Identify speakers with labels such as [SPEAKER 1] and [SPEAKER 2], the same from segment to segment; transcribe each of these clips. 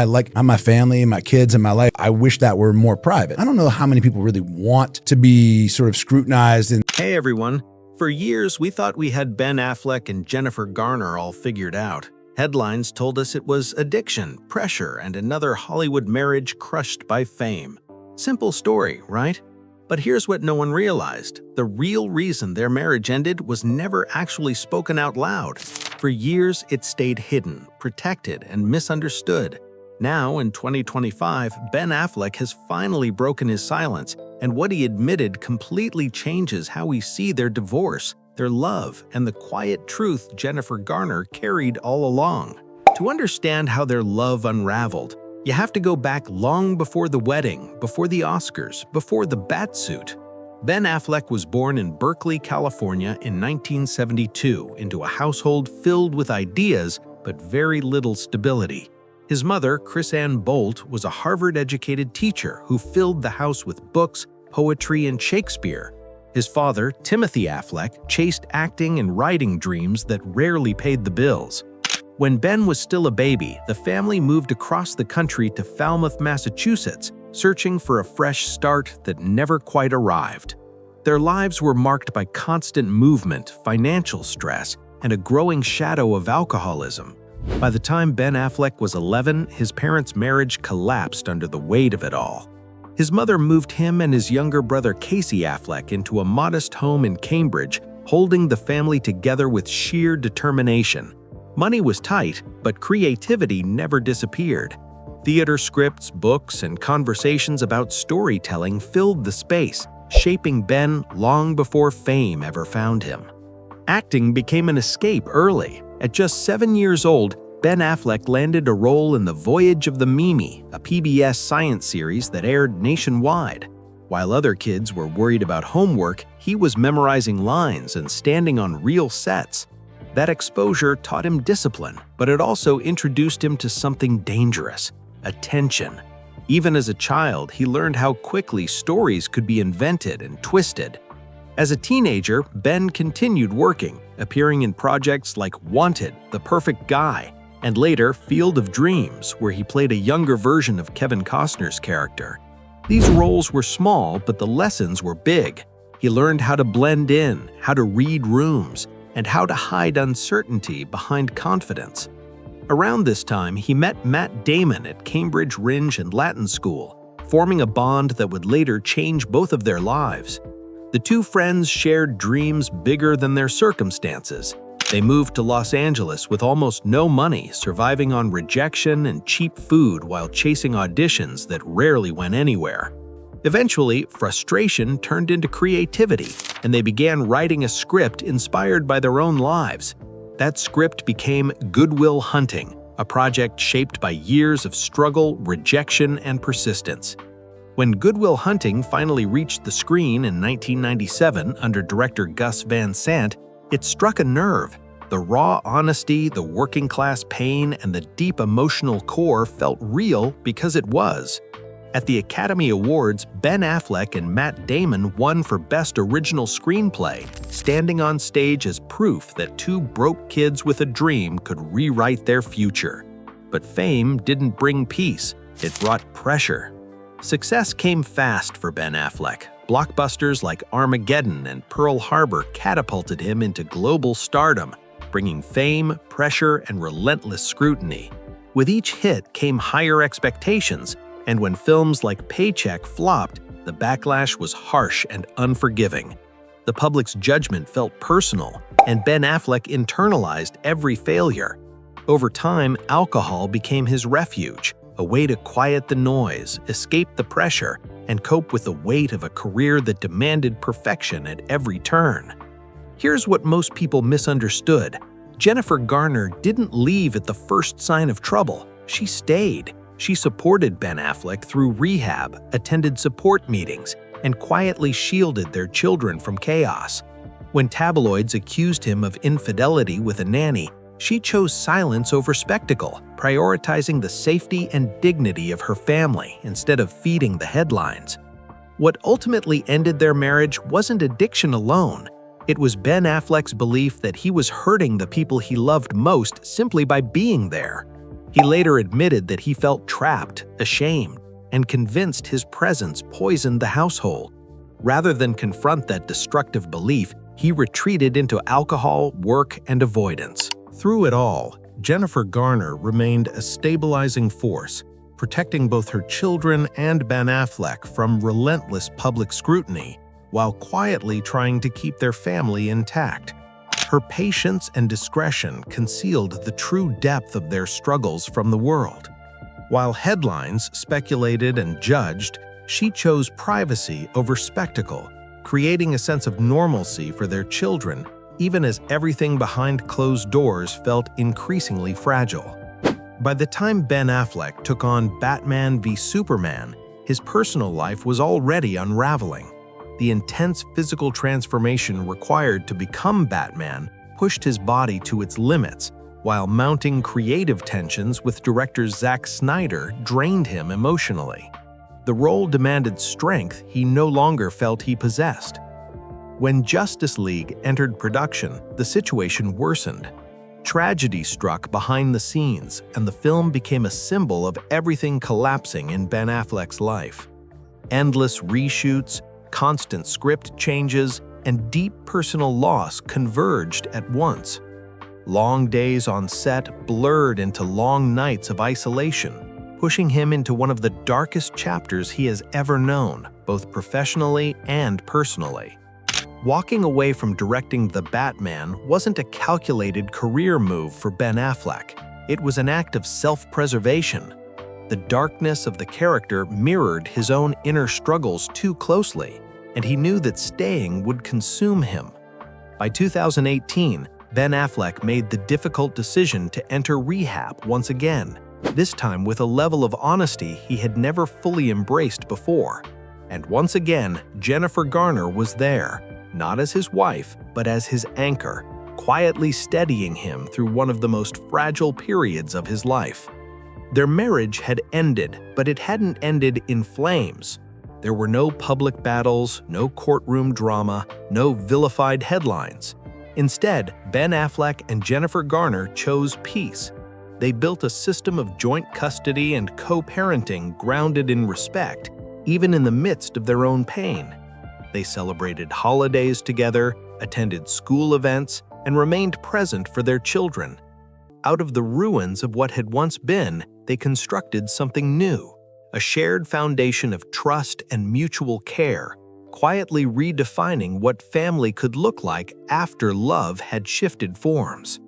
[SPEAKER 1] I like my family, my kids, and my life. I wish that were more private. I don't know how many people really want to be sort of scrutinized.
[SPEAKER 2] Hey everyone. For years, we thought we had Ben Affleck and Jennifer Garner all figured out. Headlines told us it was addiction, pressure, and another Hollywood marriage crushed by fame. Simple story, right? But here's what no one realized. The real reason their marriage ended was never actually spoken out loud. For years, it stayed hidden, protected, and misunderstood. Now, in 2025, Ben Affleck has finally broken his silence, and what he admitted completely changes how we see their divorce, their love, and the quiet truth Jennifer Garner carried all along. To understand how their love unraveled, you have to go back long before the wedding, before the Oscars, before the batsuit. Ben Affleck was born in Berkeley, California in 1972 into a household filled with ideas but very little stability. His mother, Chris Ann Bolt, was a Harvard-educated teacher who filled the house with books, poetry, and Shakespeare. His father, Timothy Affleck, chased acting and writing dreams that rarely paid the bills. When Ben was still a baby, the family moved across the country to Falmouth, Massachusetts, searching for a fresh start that never quite arrived. Their lives were marked by constant movement, financial stress, and a growing shadow of alcoholism. By the time Ben Affleck was 11, his parents' marriage collapsed under the weight of it all. His mother moved him and his younger brother Casey Affleck into a modest home in Cambridge, holding the family together with sheer determination. Money was tight, but creativity never disappeared. Theater scripts, books, and conversations about storytelling filled the space, shaping Ben long before fame ever found him. Acting became an escape early. At just 7 years old, Ben Affleck landed a role in The Voyage of the Mimi, a PBS science series that aired nationwide. While other kids were worried about homework, he was memorizing lines and standing on real sets. That exposure taught him discipline, but it also introduced him to something dangerous: attention. Even as a child, he learned how quickly stories could be invented and twisted. As a teenager, Ben continued working, appearing in projects like Wanted, The Perfect Guy, and later Field of Dreams, where he played a younger version of Kevin Costner's character. These roles were small, but the lessons were big. He learned how to blend in, how to read rooms, and how to hide uncertainty behind confidence. Around this time, he met Matt Damon at Cambridge Rindge and Latin School, forming a bond that would later change both of their lives. The two friends shared dreams bigger than their circumstances. They moved to Los Angeles with almost no money, surviving on rejection and cheap food while chasing auditions that rarely went anywhere. Eventually, frustration turned into creativity, and they began writing a script inspired by their own lives. That script became Good Will Hunting, a project shaped by years of struggle, rejection, and persistence. When Good Will Hunting finally reached the screen in 1997 under director Gus Van Sant, it struck a nerve. The raw honesty, the working-class pain, and the deep emotional core felt real because it was. At the Academy Awards, Ben Affleck and Matt Damon won for Best Original Screenplay, standing on stage as proof that two broke kids with a dream could rewrite their future. But fame didn't bring peace, it brought pressure. Success came fast for Ben Affleck. Blockbusters like Armageddon and Pearl Harbor catapulted him into global stardom, bringing fame, pressure, and relentless scrutiny. With each hit came higher expectations, and when films like Paycheck flopped, the backlash was harsh and unforgiving. The public's judgment felt personal, and Ben Affleck internalized every failure. Over time, alcohol became his refuge, a way to quiet the noise, escape the pressure, and cope with the weight of a career that demanded perfection at every turn. Here's what most people misunderstood. Jennifer Garner didn't leave at the first sign of trouble. She stayed. She supported Ben Affleck through rehab, attended support meetings, and quietly shielded their children from chaos. When tabloids accused him of infidelity with a nanny, she chose silence over spectacle, prioritizing the safety and dignity of her family instead of feeding the headlines. What ultimately ended their marriage wasn't addiction alone. It was Ben Affleck's belief that he was hurting the people he loved most simply by being there. He later admitted that he felt trapped, ashamed, and convinced his presence poisoned the household. Rather than confront that destructive belief, he retreated into alcohol, work, and avoidance. Through it all, Jennifer Garner remained a stabilizing force, protecting both her children and Ben Affleck from relentless public scrutiny, while quietly trying to keep their family intact. Her patience and discretion concealed the true depth of their struggles from the world. While headlines speculated and judged, she chose privacy over spectacle, creating a sense of normalcy for their children, even as everything behind closed doors felt increasingly fragile. By the time Ben Affleck took on Batman v Superman, his personal life was already unraveling. The intense physical transformation required to become Batman pushed his body to its limits, while mounting creative tensions with director Zack Snyder drained him emotionally. The role demanded strength he no longer felt he possessed. When Justice League entered production, the situation worsened. Tragedy struck behind the scenes, and the film became a symbol of everything collapsing in Ben Affleck's life. Endless reshoots, constant script changes, and deep personal loss converged at once. Long days on set blurred into long nights of isolation, pushing him into one of the darkest chapters he has ever known, both professionally and personally. Walking away from directing The Batman wasn't a calculated career move for Ben Affleck. It was an act of self-preservation. The darkness of the character mirrored his own inner struggles too closely, and he knew that staying would consume him. By 2018, Ben Affleck made the difficult decision to enter rehab once again, this time with a level of honesty he had never fully embraced before. And once again, Jennifer Garner was there, not as his wife, but as his anchor, quietly steadying him through one of the most fragile periods of his life. Their marriage had ended, but it hadn't ended in flames. There were no public battles, no courtroom drama, no vilified headlines. Instead, Ben Affleck and Jennifer Garner chose peace. They built a system of joint custody and co-parenting grounded in respect, even in the midst of their own pain. They celebrated holidays together, attended school events, and remained present for their children. Out of the ruins of what had once been, they constructed something new, a shared foundation of trust and mutual care, quietly redefining what family could look like after love had shifted forms.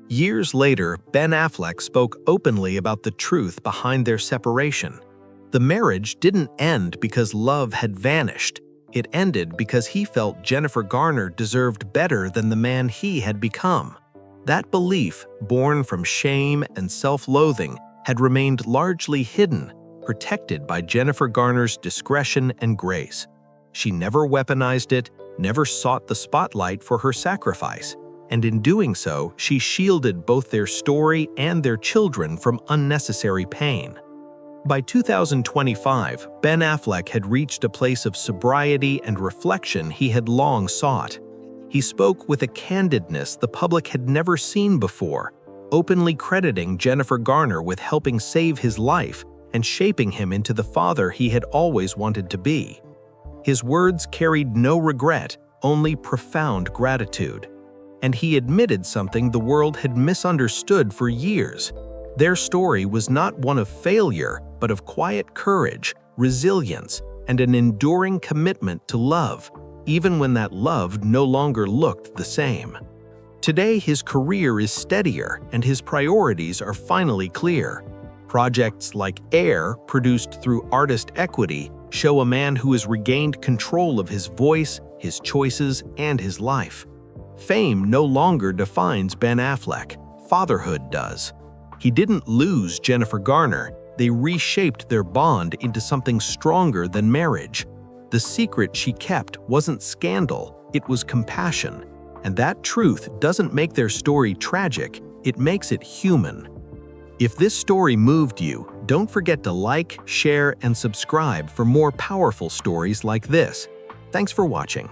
[SPEAKER 2] Years later, Ben Affleck spoke openly about the truth behind their separation. The marriage didn't end because love had vanished. It ended because he felt Jennifer Garner deserved better than the man he had become. That belief, born from shame and self-loathing, had remained largely hidden, protected by Jennifer Garner's discretion and grace. She never weaponized it, never sought the spotlight for her sacrifice, and in doing so, she shielded both their story and their children from unnecessary pain. By 2025, Ben Affleck had reached a place of sobriety and reflection he had long sought. He spoke with a candidness the public had never seen before, openly crediting Jennifer Garner with helping save his life and shaping him into the father he had always wanted to be. His words carried no regret, only profound gratitude. And he admitted something the world had misunderstood for years. Their story was not one of failure, but of quiet courage, resilience, and an enduring commitment to love, even when that love no longer looked the same. Today, his career is steadier, and his priorities are finally clear. Projects like Air, produced through Artist Equity, show a man who has regained control of his voice, his choices, and his life. Fame no longer defines Ben Affleck. Fatherhood does. He didn't lose Jennifer Garner. They reshaped their bond into something stronger than marriage. The secret she kept wasn't scandal, it was compassion. And that truth doesn't make their story tragic, it makes it human. If this story moved you, don't forget to like, share, and subscribe for more powerful stories like this. Thanks for watching.